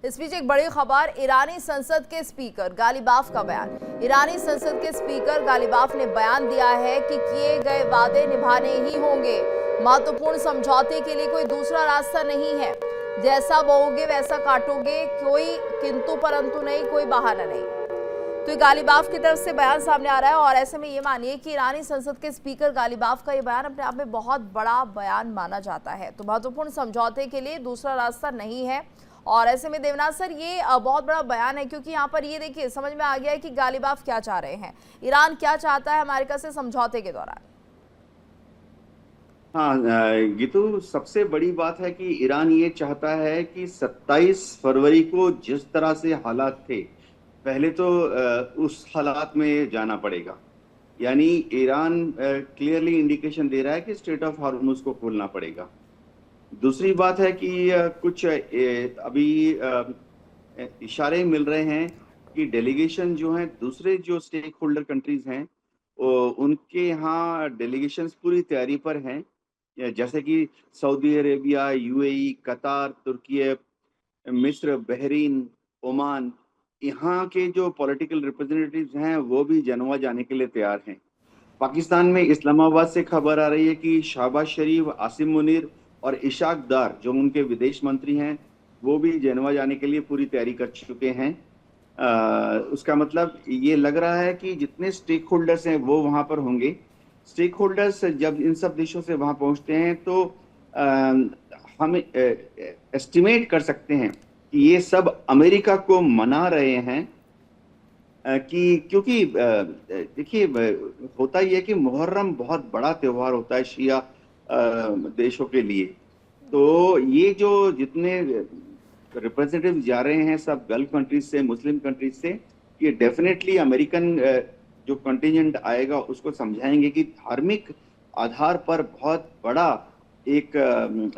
इस बीच एक बड़ी खबर, ईरानी संसद के स्पीकर गालिबाफ का बयान। ईरानी संसद के स्पीकर गालिबाफ ने बयान दिया है कि किए गए वादे निभाने ही होंगे। महत्वपूर्ण समझौते के लिए कोई दूसरा रास्ता नहीं है। जैसा बोओगे वैसा काटोगे, कोई किंतु परंतु नहीं, कोई बहाना नहीं। तो गालिबाफ की तरफ से बयान सामने आ रहा है और ऐसे में ये मानिए कि ईरानी संसद के स्पीकर गालिबाफ का ये बयान अपने आप में बहुत बड़ा बयान माना जाता है। तो महत्वपूर्ण समझौते के लिए दूसरा रास्ता नहीं है। और ऐसे में देवनाथ सर, ये बहुत बड़ा बयान है, क्योंकि यहाँ पर ये देखिए समझ में आ गया है कि गालिबाफ क्या चाह रहे हैं, ईरान क्या चाहता है अमेरिका से समझौते के दौरान। हाँ गीतू, सबसे बड़ी बात है कि ईरान ये चाहता है कि 27 फरवरी को जिस तरह से हालात थे, पहले तो उस हालात में जाना पड़ेगा। यानी ईरान क्लियरली इंडिकेशन दे रहा है कि स्ट्रेट ऑफ हार्मुज को खोलना पड़ेगा। दूसरी बात है कि कुछ अभी इशारे मिल रहे हैं कि डेलीगेशन जो हैं, दूसरे जो स्टेक होल्डर कंट्रीज हैं, उनके यहाँ डेलीगेशंस पूरी तैयारी पर हैं, जैसे कि सऊदी अरेबिया, यूएई, कतार, तुर्की, मिस्र, बहरीन, ओमान। यहाँ के जो पॉलिटिकल रिप्रेजेंटेटिव्स हैं वो भी जेनेवा जाने के लिए तैयार हैं। पाकिस्तान में इस्लामाबाद से खबर आ रही है कि शहबाज शरीफ, आसिम मुनीर और इशाक डार, जो उनके विदेश मंत्री हैं, वो भी जेनेवा जाने के लिए पूरी तैयारी कर चुके हैं। उसका मतलब ये लग रहा है कि जितने स्टेक होल्डर्स हैं वो वहां पर होंगे। स्टेक होल्डर्स जब इन सब देशों से वहां पहुंचते हैं तो हम एस्टिमेट कर सकते हैं कि ये सब अमेरिका को मना रहे हैं कि क्योंकि देखिए, होता ही है कि मुहर्रम बहुत बड़ा त्योहार होता है शिया देशों के लिए। तो ये जो जितने रिप्रेजेंटेटिव जा रहे हैं सब गल्फ कंट्रीज से, मुस्लिम कंट्रीज से, ये डेफिनेटली अमेरिकन जो कंटिजेंट आएगा उसको समझाएंगे कि धार्मिक आधार पर बहुत बड़ा एक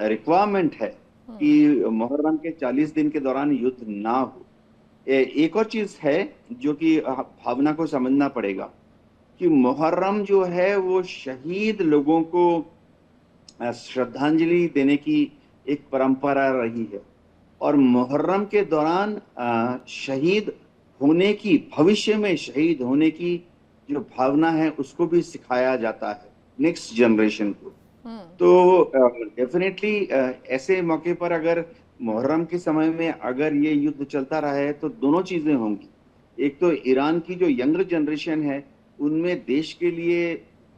रिक्वायरमेंट है कि मुहर्रम के 40 दिन के दौरान युद्ध ना हो। एक और चीज है जो कि भावना को समझना पड़ेगा कि मुहर्रम जो है वो शहीद लोगों को श्रद्धांजलि देने की एक परंपरा रही है, और मुहर्रम के दौरान शहीद होने की, भविष्य में शहीद होने की जो भावना है उसको भी सिखाया जाता है नेक्स्ट जनरेशन को। तो डेफिनेटली ऐसे मौके पर अगर मुहर्रम के समय में अगर ये युद्ध चलता रहा है तो दोनों चीजें होंगी। एक तो ईरान की जो यंगर जनरेशन है उनमें देश के लिए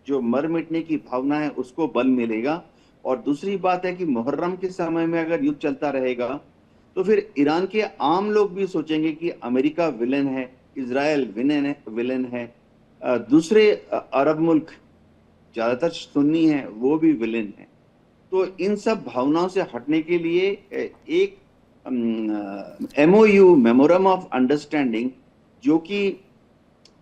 जो मर मिटने की भावना है उसको बल मिलेगा, और दूसरी बात है कि मुहर्रम के समय में अगर युद्ध चलता रहेगा तो फिर ईरान के आम लोग भी सोचेंगे कि अमेरिका विलेन है, इजराइल विलेन है, दूसरे अरब मुल्क ज्यादातर सुन्नी है वो भी विलेन है। तो इन सब भावनाओं से हटने के लिए एक MOU, मेमोरम ऑफ अंडरस्टैंडिंग, जो कि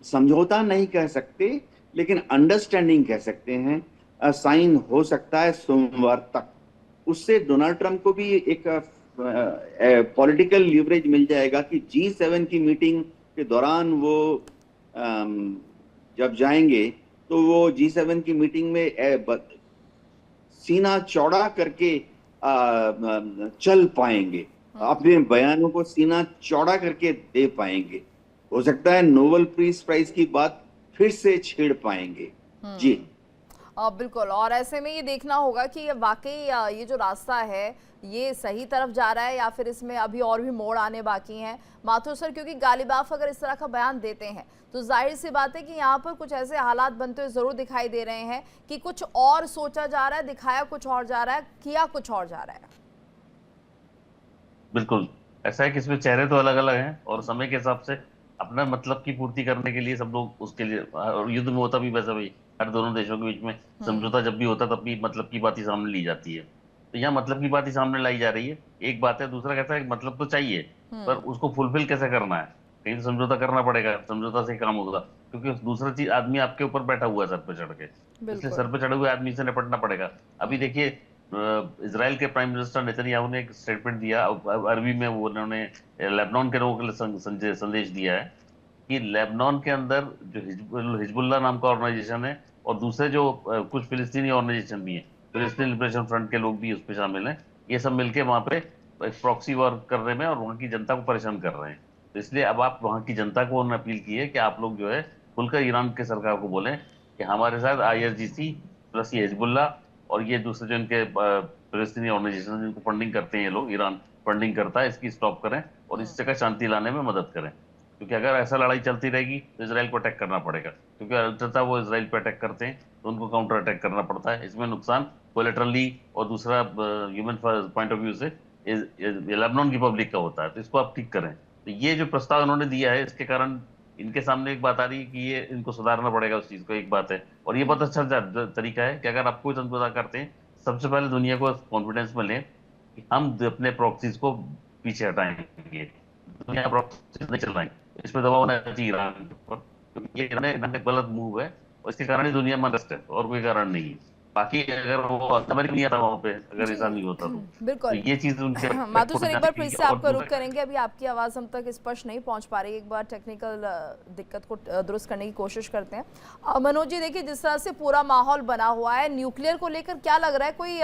समझौता नहीं कह सकते लेकिन अंडरस्टैंडिंग कह सकते हैं, साइन हो सकता है सोमवार तक। उससे डोनाल्ड ट्रंप को भी एक पॉलिटिकल लीवरेज मिल जाएगा कि G7 की मीटिंग के दौरान वो जब जाएंगे तो वो G7 की मीटिंग में सीना चौड़ा करके चल पाएंगे, अपने बयानों को सीना चौड़ा करके दे पाएंगे। हो सकता है नोबेल पीस प्राइज की बात फिर से छेड़ पाएंगे। जी बिल्कुल। और ऐसे में ये देखना होगा कि वाकई ये जो रास्ता है ये सही तरफ जा रहा है या फिर इसमें अभी और भी मोड़ आने बाकी हैं। माथुर सर, क्योंकि गालिबाफ अगर इस तरह का बयान देते हैं तो जाहिर सी बात है कि यहाँ पर कुछ ऐसे हालात बनते हुए जरूर दिखाई दे रहे हैं कि कुछ और सोचा जा रहा है, दिखाया कुछ और जा रहा है, किया कुछ और जा रहा है। बिल्कुल ऐसा है कि इसमें चेहरे तो अलग अलग हैं और समय के हिसाब से अपना मतलब की पूर्ति करने के लिए सब लोग उसके लिए, और युद्ध में होता भी वैसा भाई, हर दोनों देशों के बीच में समझौता जब भी होता तब भी मतलब की बात ही सामने ली जाती है। तो यहाँ मतलब की बात ही सामने लाई जा रही है, एक बात है। दूसरा कैसा है, मतलब तो चाहिए पर उसको फुलफिल कैसे करना है, कहीं तो समझौता करना पड़ेगा, समझौता से काम होगा, क्योंकि दूसरा चीज आदमी आपके ऊपर बैठा हुआ है सर पे चढ़ के, इसलिए सर पे चढ़े हुए आदमी से निपटना पड़ेगा। अभी देखिए इजराइल के प्राइम मिनिस्टर नेतन्याहू ने एक स्टेटमेंट दिया, अरबी में वो उन्होंने लेबनान के लोगों के लिए संदेश दिया है कि लेबनान के अंदर जो हिजबुल्लाह नाम का ऑर्गेनाइजेशन है और दूसरे जो कुछ फिलिस्तीनी ऑर्गेनाइजेशन भी हैं, फिलिस्तीन लिबरेशन फ्रंट के लोग भी उस पर शामिल हैं, ये सब मिलके वहां पे एक प्रॉक्सी वॉर करने में और वहाँ की जनता को परेशान कर रहे हैं। तो इसलिए अब आप वहाँ की जनता को उन्होंने अपील की है कि आप लोग जो है खुलकर ईरान के सरकार को बोलें कि हमारे साथ IRGC प्लस ये हिजबुल्ला और ये दूसरे जो इनके फिलिस्तीनी ऑर्गेनाइजेशन जिनको फंडिंग करते हैं, ये लोग ईरान फंडिंग करता है, इसकी स्टॉप करें और इस जगह शांति लाने में मदद करें। क्योंकि अगर ऐसा लड़ाई चलती रहेगी तो इसराइल को अटैक करना पड़ेगा, क्योंकि अंततः वो इसराइल पे अटैक करते हैं तो उनको काउंटर अटैक करना पड़ता है। इसमें नुकसान कोलेटरली और दूसरा ह्यूमन पॉइंट ऑफ व्यू से लेबनान की पब्लिक का होता है। तो इसको आप ठीक करें। तो ये जो प्रस्ताव उन्होंने दिया है, इसके कारण इनके सामने एक बात आ रही है कि ये इनको सुधारना पड़ेगा उस चीज को, एक बात है। और ये बहुत अच्छा तरीका है कि अगर आप कोई समझौता करते हैं, सबसे पहले दुनिया को कॉन्फिडेंस में लें कि हम अपने प्रॉक्सीज को पीछे हटाएंगे, दुनिया प्रॉक्सीज नहीं चलाएंगे। इसमें दबाव होना चाहिए ईरान पर, क्योंकि ये ईरान का गलत मूव है और इसके कारण ही दुनिया में अनरेस्ट है और कोई कारण नहीं है। बाकी अगर वो अमेरिका नहीं आता वहाँ पे, अगर ऐसा नहीं होता तो बिल्कुल ये चीज उनके माथुर सर, एक बार फिर से आपका रुख करेंगे। अभी आपकी आवाज़ हम तक स्पष्ट नहीं पहुंच पा रही, एक बार टेक्निकल दिक्कत को दुरुस्त करने की कोशिश करते हैं। मनोज जी, देखिए जिस तरह से पूरा माहौल बना हुआ है, न्यूक्लियर को लेकर क्या लग रहा है, कोई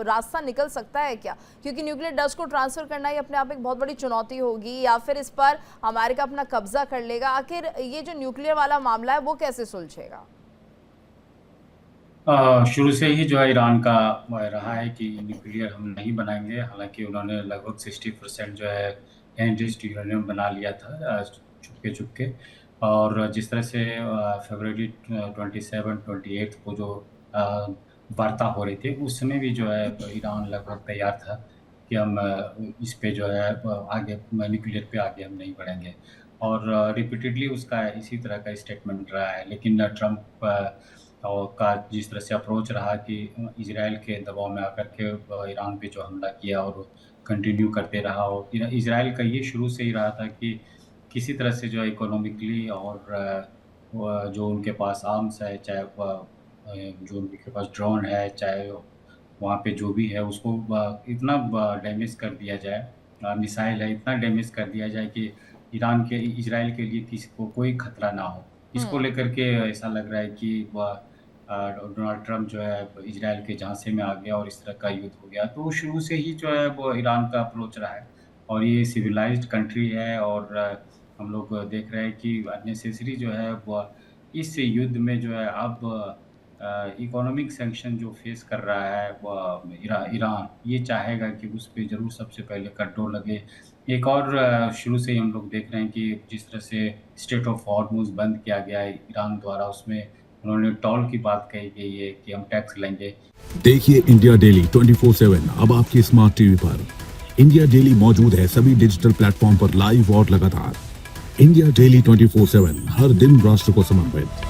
रास्ता निकल सकता है क्या? क्योंकि न्यूक्लियर डस्ट को ट्रांसफर करना ही अपने आप एक बहुत बड़ी चुनौती होगी, या फिर इस पर अमेरिका अपना कब्जा कर लेगा? आखिर ये जो न्यूक्लियर वाला मामला है वो कैसे सुलझेगा? शुरू से ही जो है ईरान का रहा है कि न्यूक्लियर हम नहीं बनाएंगे। हालांकि उन्होंने लगभग 60% जो है एनरिच्ड यूरेनियम बना लिया था चुपके चुपके। और जिस तरह से फरवरी 27-28 को जो वार्ता हो रही थी, उस समय भी जो है ईरान लगभग तैयार था कि हम इस पे जो है आगे न्यूक्लियर पे आगे हम नहीं बढ़ेंगे। और रिपीटेडली उसका इसी तरह का स्टेटमेंट रहा है। लेकिन ट्रम्प और का जिस तरह से अप्रोच रहा कि इजराइल के दबाव में आकर के ईरान पे जो हमला किया और कंटिन्यू करते रहा। और इजराइल का ये शुरू से ही रहा था कि किसी तरह से जो है इकोनॉमिकली और जो उनके पास आर्म्स है, चाहे जो उनके पास ड्रोन है, चाहे वहाँ पे जो भी है, उसको इतना डैमेज कर दिया जाए, मिसाइल है, इतना डैमेज कर दिया जाए कि इजराइल के लिए किसी को कोई खतरा ना हो। इसको लेकर के ऐसा लग रहा है कि डोनाल्ड ट्रम्प जो है इजराइल के झांसे में आ गया और इस तरह का युद्ध हो गया। तो शुरू से ही जो है वो ईरान का अप्रोच रहा है। और ये सिविलाइज्ड कंट्री है और हम लोग देख रहे हैं कि अननेसेसरी जो है वो इस युद्ध में जो है अब इकोनॉमिक सैंक्शन जो फेस कर रहा है वो ईरान, ये चाहेगा कि उस पर ज़रूर सबसे पहले कंट्रोल लगे। एक और शुरू से ही हम लोग देख रहे हैं कि जिस तरह से स्टेट ऑफ हॉर्मुज़ बंद किया गया है ईरान द्वारा, उसमें उन्होंने टॉल की बात कही गई है कि हम टैक्स लेंगे। देखिए इंडिया डेली 24/7 अब आपकी स्मार्ट टीवी पर। इंडिया डेली मौजूद है सभी डिजिटल प्लेटफॉर्म पर लाइव और लगातार। इंडिया डेली 24/7 हर दिन राष्ट्र को समर्पित।